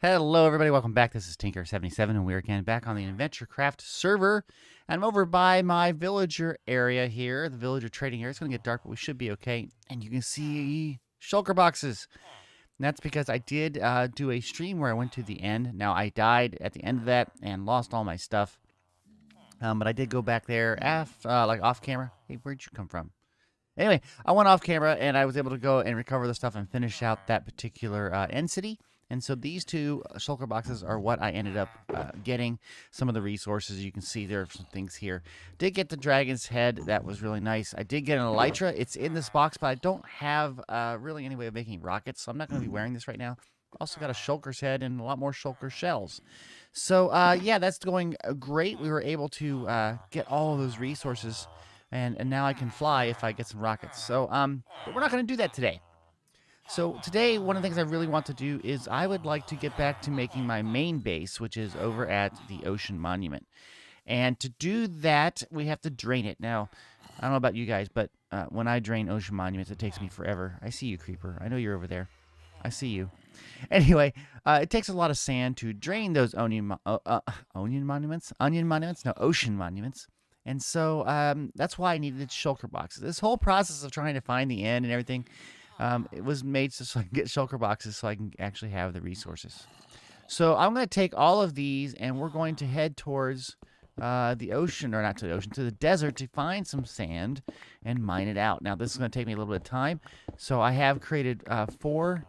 Hello everybody, welcome back. This is Tinker77 and we're again back on the InventureCraft server. I'm over by my villager area here, the villager trading area. It's going to get dark, but we should be okay. And you can see shulker boxes. And that's because I did do a stream where I went to the end. Now I died at the end of that and lost all my stuff. But I did go back there like off camera. Hey, where'd you come from? Anyway, I went off camera and I was able to go and recover the stuff and finish out that particular end city. And so these two shulker boxes are what I ended up getting. Some of the resources, you can see there are some things here. Did get the dragon's head. That was really nice. I did get an elytra. It's in this box, but I don't have really any way of making rockets, so I'm not going to be wearing this right now. Also got a shulker's head and a lot more shulker shells. So, yeah, that's going great. We were able to get all of those resources, and now I can fly if I get some rockets. So, but we're not going to do that today. So today, one of the things I really want to do is I would like to get back to making my main base, which is over at the Ocean Monument. And to do that, we have to drain it. Now, I don't know about you guys, but when I drain Ocean Monuments, it takes me forever. I see you, Creeper. I know you're over there. I see you. Anyway, it takes a lot of sand to drain those Ocean Monuments. And so that's why I needed shulker boxes. This whole process of trying to find the end and everything, it was made so I can get shulker boxes so I can actually have the resources. So I'm going to take all of these and we're going to head towards the ocean, or not to the ocean, to the desert to find some sand and mine it out. Now this is going to take me a little bit of time. So I have created 4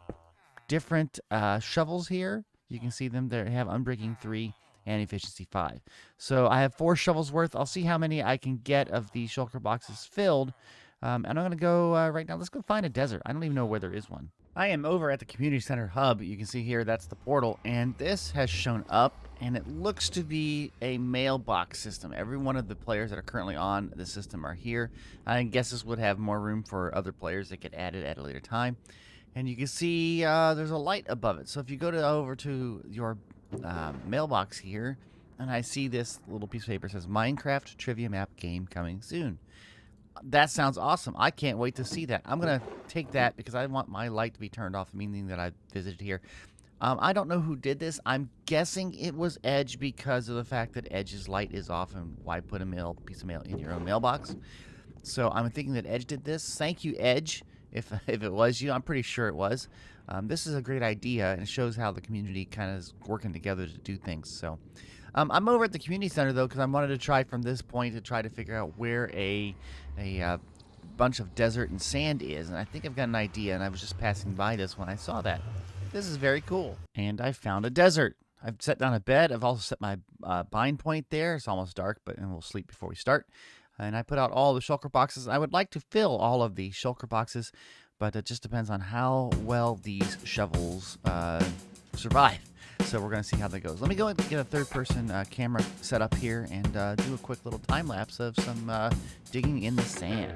different shovels here. You can see them. They have Unbreaking 3 and Efficiency 5. So I have 4 shovels worth. I'll see how many I can get of the shulker boxes filled. And I'm going to go right now. Let's go find a desert. I don't even know where there is one. I am over at the community center hub. You can see here, that's the portal. And this has shown up, and it looks to be a mailbox system. Every one of the players that are currently on the system are here. I guess this would have more room for other players that get added at a later time. And you can see there's a light above it. So if you go over to your mailbox here, and I see this little piece of paper that says Minecraft Trivia Map Game coming soon. That sounds awesome. I can't wait to see that. I'm going to take that because I want my light to be turned off, meaning that I visited here. I don't know who did this. I'm guessing it was Edge because of the fact that Edge's light is off, and why put a piece of mail in your own mailbox? So I'm thinking that Edge did this. Thank you, Edge, if it was you. I'm pretty sure it was. This is a great idea, and it shows how the community kind of is working together to do things. So I'm over at the community center, though, because I wanted to try from this point to try to figure out where a bunch of desert and sand is. And I think I've got an idea, and I was just passing by this when I saw that. This is very cool. And I found a desert. I've set down a bed. I've also set my bind point there. It's almost dark, and we'll sleep before we start. And I put out all the shulker boxes. I would like to fill all of the shulker boxes, but it just depends on how well these shovels survive. So we're going to see how that goes. Let me go and get a third-person camera set up here and do a quick little time-lapse of some digging in the sand.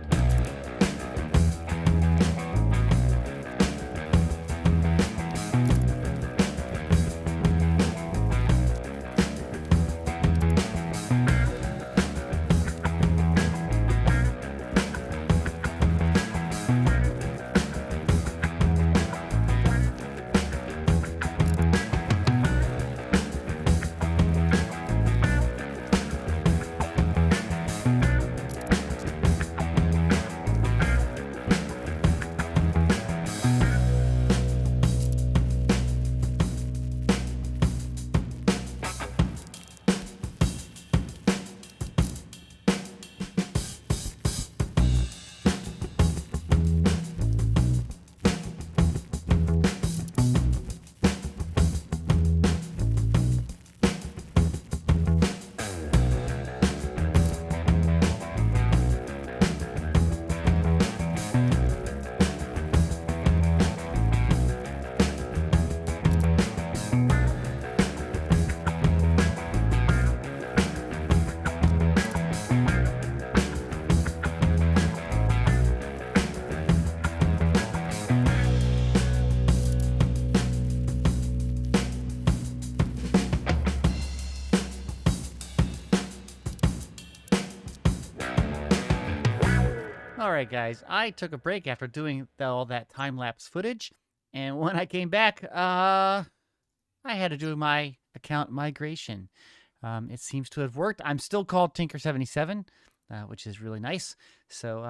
Alright guys, I took a break after doing all that time-lapse footage, and when I came back, I had to do my account migration. It seems to have worked. I'm still called Tinker77, which is really nice. So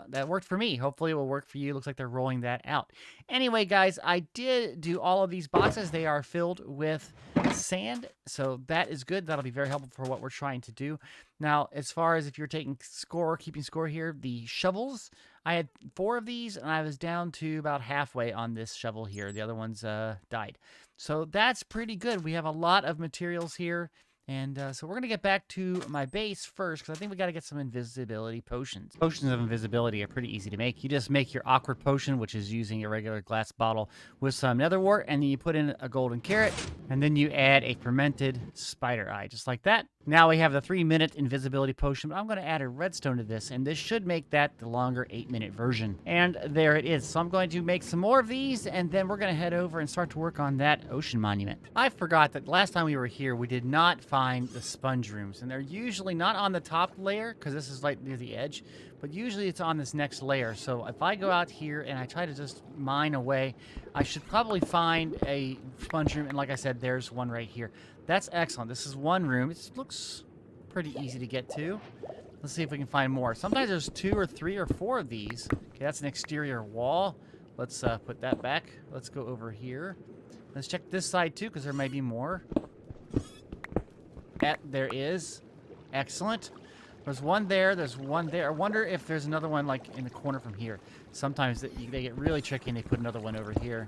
that worked for me. Hopefully it will work for you. Looks like they're rolling that out. Anyway, guys, I did do all of these boxes. They are filled with sand, so that is good. That'll be very helpful for what we're trying to do. Now, as far as if you're keeping score here, the shovels, I had 4 of these, and I was down to about halfway on this shovel here. The other ones died. So that's pretty good. We have a lot of materials here. And so we're going to get back to my base first, because I think we got to get some invisibility potions. Potions of invisibility are pretty easy to make. You just make your awkward potion, which is using a regular glass bottle with some netherwort, and then you put in a golden carrot, and then you add a fermented spider eye, just like that. Now we have the 3-minute invisibility potion, but I'm going to add a redstone to this, and this should make that the longer 8-minute version. And there it is. So I'm going to make some more of these, and then we're going to head over and start to work on that ocean monument. I forgot that last time we were here, we did not find the sponge rooms, and they're usually not on the top layer, because this is like near the edge, but usually it's on this next layer. So if I go out here and I try to just mine away, I should probably find a sponge room, and like I said, there's one right here. That's excellent. This is one room. It looks pretty easy to get to. Let's see if we can find more. Sometimes there's 2 or 3 or 4 of these. Okay, that's an exterior wall. Let's put that back. Let's go over here. Let's check this side too, because there might be more. There is. Excellent. There's one there. There's one there. I wonder if there's another one like in the corner from here. Sometimes they get really tricky and they put another one over here.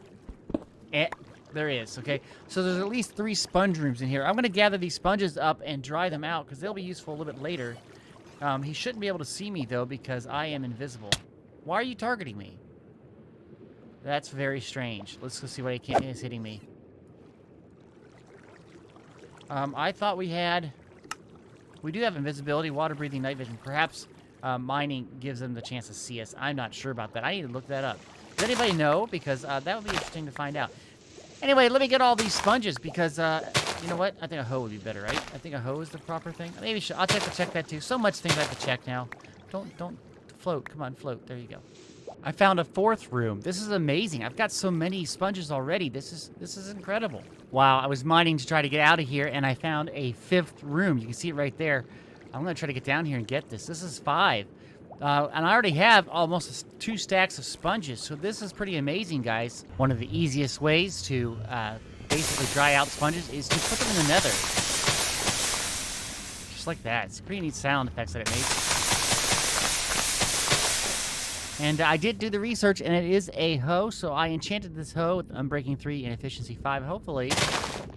There is, okay? So there's at least 3 sponge rooms in here. I'm going to gather these sponges up and dry them out because they'll be useful a little bit later. He shouldn't be able to see me, though, because I am invisible. Why are you targeting me? That's very strange. Let's go see what is hitting me. I thought we had... We do have invisibility, water breathing, night vision. Perhaps mining gives them the chance to see us. I'm not sure about that. I need to look that up. Does anybody know? Because that would be interesting to find out. Anyway, let me get all these sponges because, you know what? I think a hoe would be better, right? I think a hoe is the proper thing. Maybe I'll have to check that too. So much things I have to check now. Don't float. Come on, float. There you go. I found a 4th room. This is amazing. I've got so many sponges already. This is incredible. Wow, I was mining to try to get out of here, and I found a 5th room. You can see it right there. I'm going to try to get down here and get this. This is 5. And I already have almost 2 stacks of sponges, so this is pretty amazing, guys. One of the easiest ways to basically dry out sponges is to put them in the nether. Just like that. It's pretty neat sound effects that it makes. And I did do the research, and it is a hoe, so I enchanted this hoe with Unbreaking 3 and Efficiency 5. Hopefully,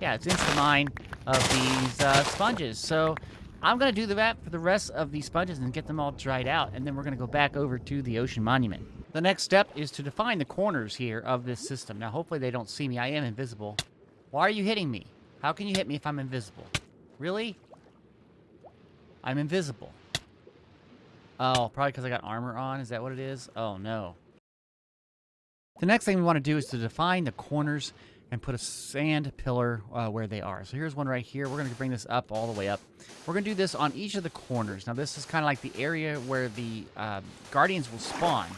yeah, it's insta-mine of these sponges. So I'm going to do that for the rest of these sponges and get them all dried out, and then we're going to go back over to the ocean monument. The next step is to define the corners here of this system. Now, hopefully they don't see me. I am invisible. Why are you hitting me? How can you hit me if I'm invisible? Really? I'm invisible. Oh, probably because I got armor on. Is that what it is? Oh, no. The next thing we want to do is to define the corners and put a sand pillar where they are. So here's one right here. We're going to bring this up all the way up. We're going to do this on each of the corners. Now, this is kind of like the area where the guardians will spawn.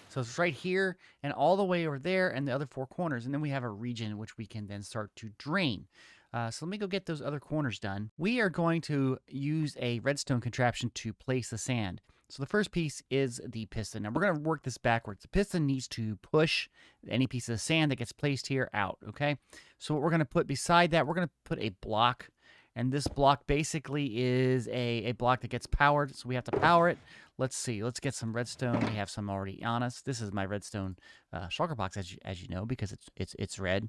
So it's right here and all the way over there and the other 4 corners. And then we have a region which we can then start to drain. So let me go get those other corners done. We are going to use a redstone contraption to place the sand. So the first piece is the piston. Now, we're going to work this backwards. The piston needs to push any piece of sand that gets placed here out, okay? So what we're going to put beside that, we're going to put a block. And this block basically is a block that gets powered. So we have to power it. Let's see. Let's get some redstone. We have some already on us. This is my redstone shulker box, as you know, because it's red.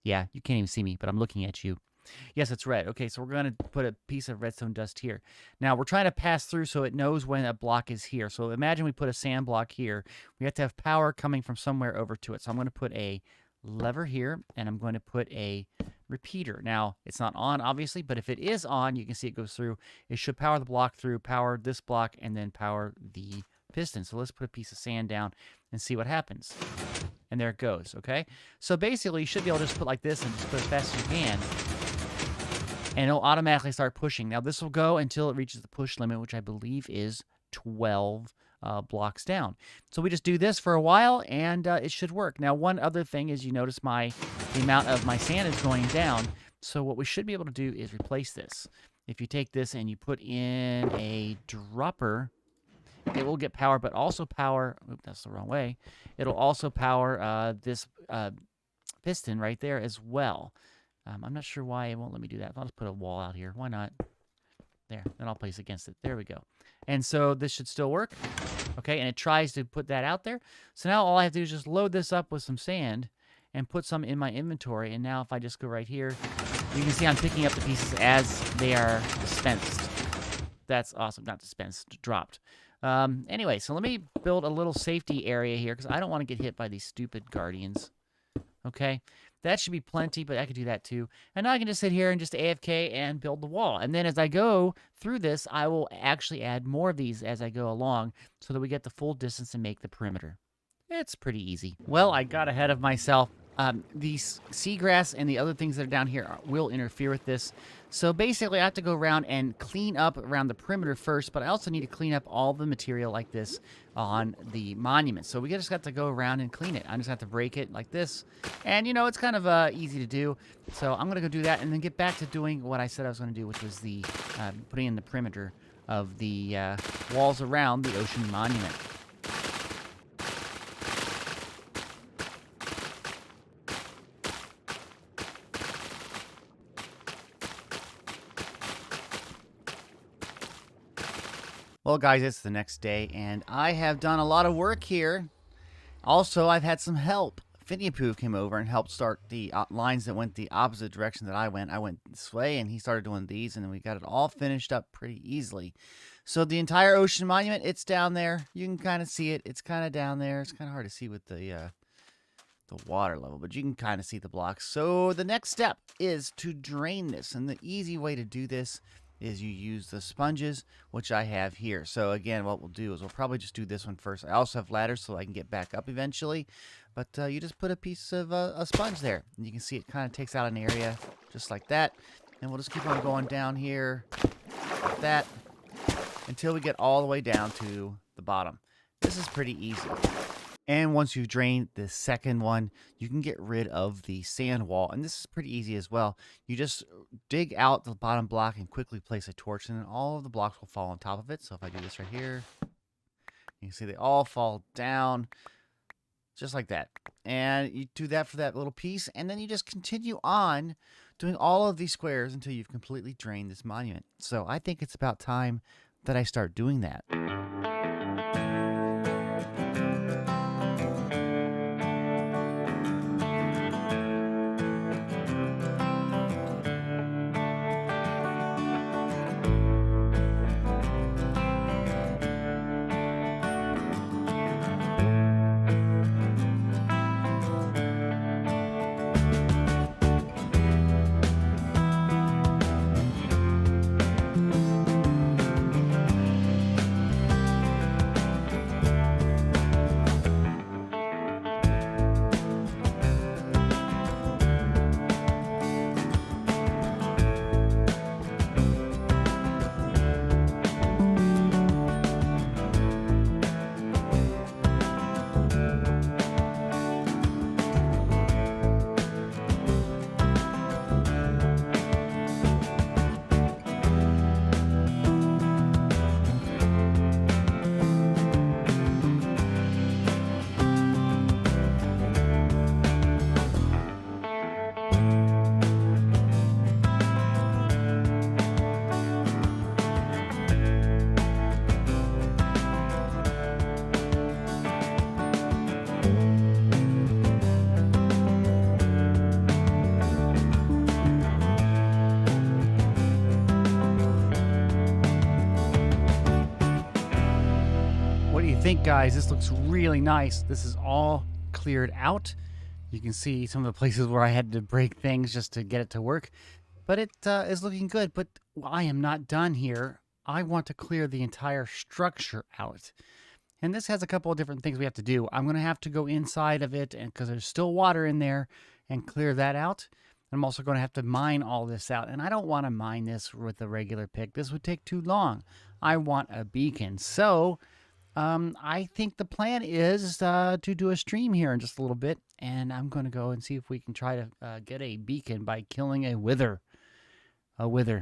Yeah, you can't even see me, but I'm looking at you. Yes, it's red. Okay, so we're going to put a piece of redstone dust here. Now, we're trying to pass through so it knows when a block is here. So imagine we put a sand block here. We have to have power coming from somewhere over to it. So I'm going to put a lever here, and I'm going to put a repeater. Now, it's not on, obviously, but if it is on, you can see it goes through. It should power the block through, power this block, and then power the piston. So let's put a piece of sand down and see what happens. And there it goes, okay? So basically, you should be able to just put like this and just put it as fast as you can. And it'll automatically start pushing. Now, this will go until it reaches the push limit, which I believe is 12 blocks down. So we just do this for a while, and it should work. Now, one other thing is you notice the amount of my sand is going down. So what we should be able to do is replace this. If you take this and you put in a dropper, it will get power, but also power. Oop, that's the wrong way. It'll also power this piston right there as well. I'm not sure why it won't let me do that. I'll just put a wall out here. Why not? There. Then I'll place against it. There we go. And so this should still work. Okay, and it tries to put that out there. So now all I have to do is just load this up with some sand and put some in my inventory. And now if I just go right here, you can see I'm picking up the pieces as they are dispensed. That's awesome. Not dispensed, dropped. Anyway, so let me build a little safety area here because I don't want to get hit by these stupid guardians. Okay, that should be plenty, but I could do that too. And now I can just sit here and just AFK and build the wall. And then as I go through this, I will actually add more of these as I go along so that we get the full distance and make the perimeter. It's pretty easy. Well, I got ahead of myself. These seagrass and the other things that are down here will interfere with this. So basically, I have to go around and clean up around the perimeter first, but I also need to clean up all the material like this on the monument. So we just got to go around and clean it. I just have to break it like this. And, you know, it's kind of easy to do. So I'm going to go do that and then get back to doing what I said I was going to do, which was the putting in the perimeter of the walls around the ocean monument. Well, guys, it's the next day, and I have done a lot of work here. Also, I've had some help. Finny Poo came over and helped start the lines that went the opposite direction that I went. I went this way, and he started doing these, and then we got it all finished up pretty easily. So the entire ocean monument, it's down there. You can kind of see it. It's kind of down there. It's kind of hard to see with the water level, but you can kind of see the blocks. So the next step is to drain this, and the easy way to do this is you use the sponges, which I have here. So again, what we'll do is we'll probably just do this one first. I also have ladders so I can get back up eventually, but you just put a piece of a sponge there, and you can see it kind of takes out an area just like that. And we'll just keep on going down here like that until we get all the way down to the bottom. This is pretty easy. And once you've drained the second one, you can get rid of the sand wall. And this is pretty easy as well. You just dig out the bottom block and quickly place a torch, and then all of the blocks will fall on top of it. So if I do this right here, you can see they all fall down just like that. And you do that for that little piece, and then you just continue on doing all of these squares until you've completely drained this monument. So I think it's about time that I start doing that. Think, guys, this looks really nice. This is all cleared out. You can see some of the places where I had to break things just to get it to work, but it is looking good. But I am not done here. I want to clear the entire structure out, and this has a couple of different things we have to do. I'm going to have to go inside of it, and because there's still water in there, and clear that out. I'm also going to have to mine all this out, and I don't want to mine this with a regular pick. This would take too long. I want a beacon. So I think the plan is to do a stream here in just a little bit, and I'm going to go and see if we can try to get a beacon by killing a wither.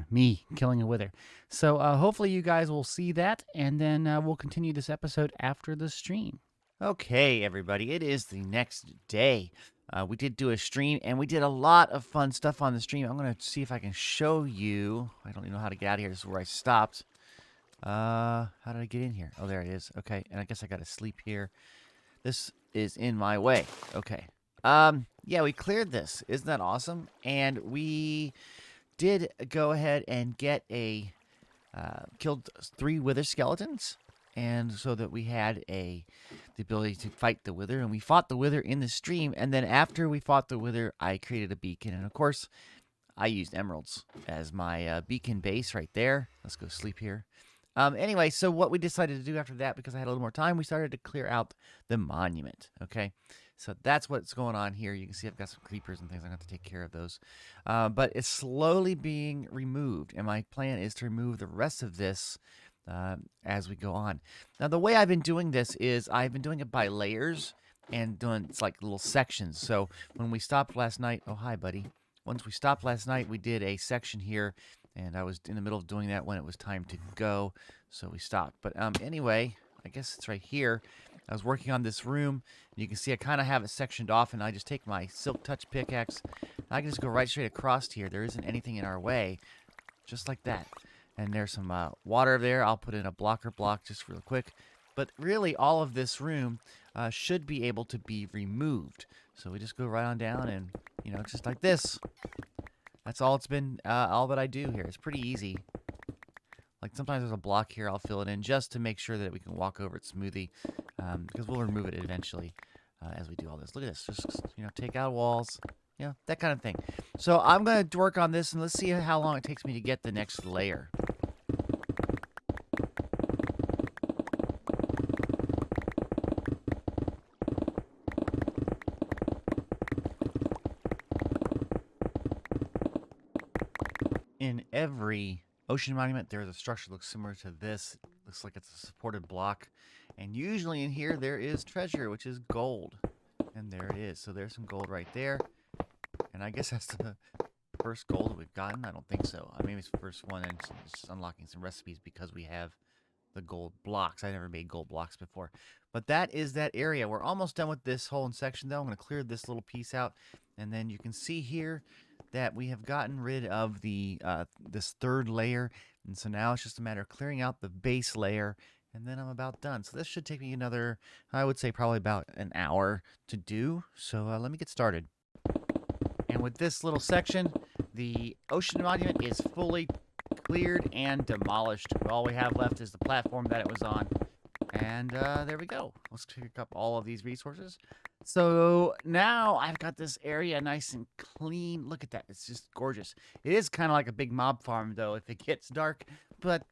Me killing a wither. So hopefully you guys will see that, and then we'll continue this episode after the stream. Okay, everybody, it is the next day. We did do a stream, and we did a lot of fun stuff on the stream. I'm going to see if I can show you. I don't even know how to get out of here. This is where I stopped. How did I get in here? Oh, there it is. Okay, and I guess I got to sleep here. This is in my way. Okay. Yeah, we cleared this. Isn't that awesome? And we did go ahead and get killed 3 wither skeletons, and so that we had the ability to fight the wither, and we fought the wither in the stream, and then after we fought the wither, I created a beacon, and of course, I used emeralds as my beacon base right there. Let's go sleep here. Anyway, so what we decided to do after that, because I had a little more time, we started to clear out the monument, okay? So that's what's going on here. You can see I've got some creepers and things. I'm going to have to take care of those. But it's slowly being removed, and my plan is to remove the rest of this as we go on. Now, the way I've been doing this is I've been doing it by layers and doing it's like little sections. So when we stopped last night, oh, hi, buddy. Once we stopped last night, we did a section here, and I was in the middle of doing that when it was time to go, so we stopped. But anyway, I guess it's right here. I was working on this room, and you can see I kind of have it sectioned off, and I just take my Silk Touch pickaxe, and I can just go right straight across here. There isn't anything in our way, just like that. And there's some water there. I'll put in a blocker block just real quick. But really, all of this room should be able to be removed. So we just go right on down, and, you know, just like this. That's all it's been, all that I do here. It's pretty easy. Like sometimes there's a block here, I'll fill it in just to make sure that we can walk over it smoothly, because we'll remove it eventually as we do all this. Look at this, just, you know, take out walls, you know, that kind of thing. So I'm going to work on this, and let's see how long it takes me to get the next layer. In every ocean monument, there's a structure that looks similar to this. Looks like it's a supported block. And usually in here, there is treasure, which is gold. And there it is. So there's some gold right there. And I guess that's the first gold that we've gotten. I don't think so. Maybe it's the first one, and it's just unlocking some recipes because we have the gold blocks. I never made gold blocks before. But that is that area. We're almost done with this whole section, though. I'm going to clear this little piece out. And then you can see here that we have gotten rid of the this third layer, and so now it's just a matter of clearing out the base layer, and then I'm about done. So this should take me another, I would say, probably about an hour to do. So let me get started. And with this little section, the ocean monument is fully cleared and demolished. All we have left is the platform that it was on. And there we go. Let's pick up all of these resources. So now I've got this area nice and clean. Look at that. It's just gorgeous. It is kind of like a big mob farm, though, if it gets dark. But,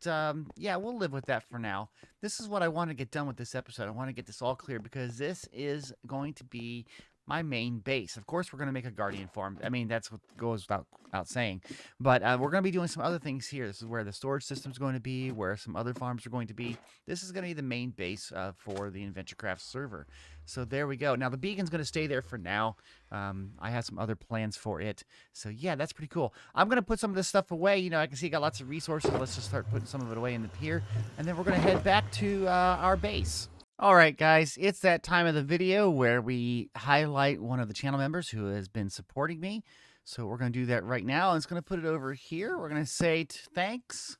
yeah, we'll live with that for now. This is what I want to get done with this episode. I want to get this all clear because this is going to be my main base. Of course, we're going to make a guardian farm. I mean, that's what goes without saying. But we're going to be doing some other things here. This is where the storage system is going to be, where some other farms are going to be. This is going to be the main base for the InventureCraft server. So there we go. Now, the beacon's going to stay there for now. I have some other plans for it. So, yeah, that's pretty cool. I'm going to put some of this stuff away. You know, I can see I got lots of resources. Let's just start putting some of it away in the pier. And then we're going to head back to our base. All right, guys, it's that time of the video where we highlight one of the channel members who has been supporting me. So we're going to do that right now. And it's going to put it over here. We're going to say thanks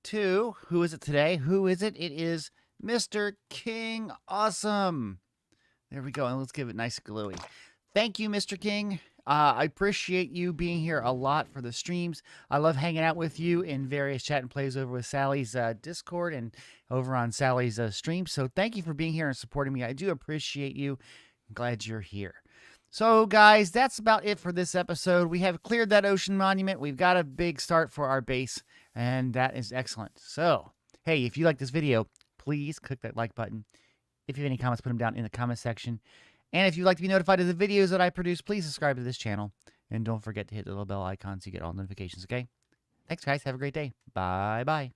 to, who is it today? Who is it? It is Mr. King Awesome. There we go. And let's give it nice glowy. Thank you, Mr. King. I appreciate you being here a lot for the streams. I love hanging out with you in various chat and plays over with Sally's Discord and over on Sally's stream. So thank you for being here and supporting me. I do appreciate you. I'm glad you're here. So, guys, that's about it for this episode. We have cleared that ocean monument. We've got a big start for our base, and that is excellent. So, hey, if you like this video, please click that like button. If you have any comments, put them down in the comment section. And if you'd like to be notified of the videos that I produce, please subscribe to this channel. And don't forget to hit the little bell icon so you get all notifications, okay? Thanks, guys. Have a great day. Bye-bye.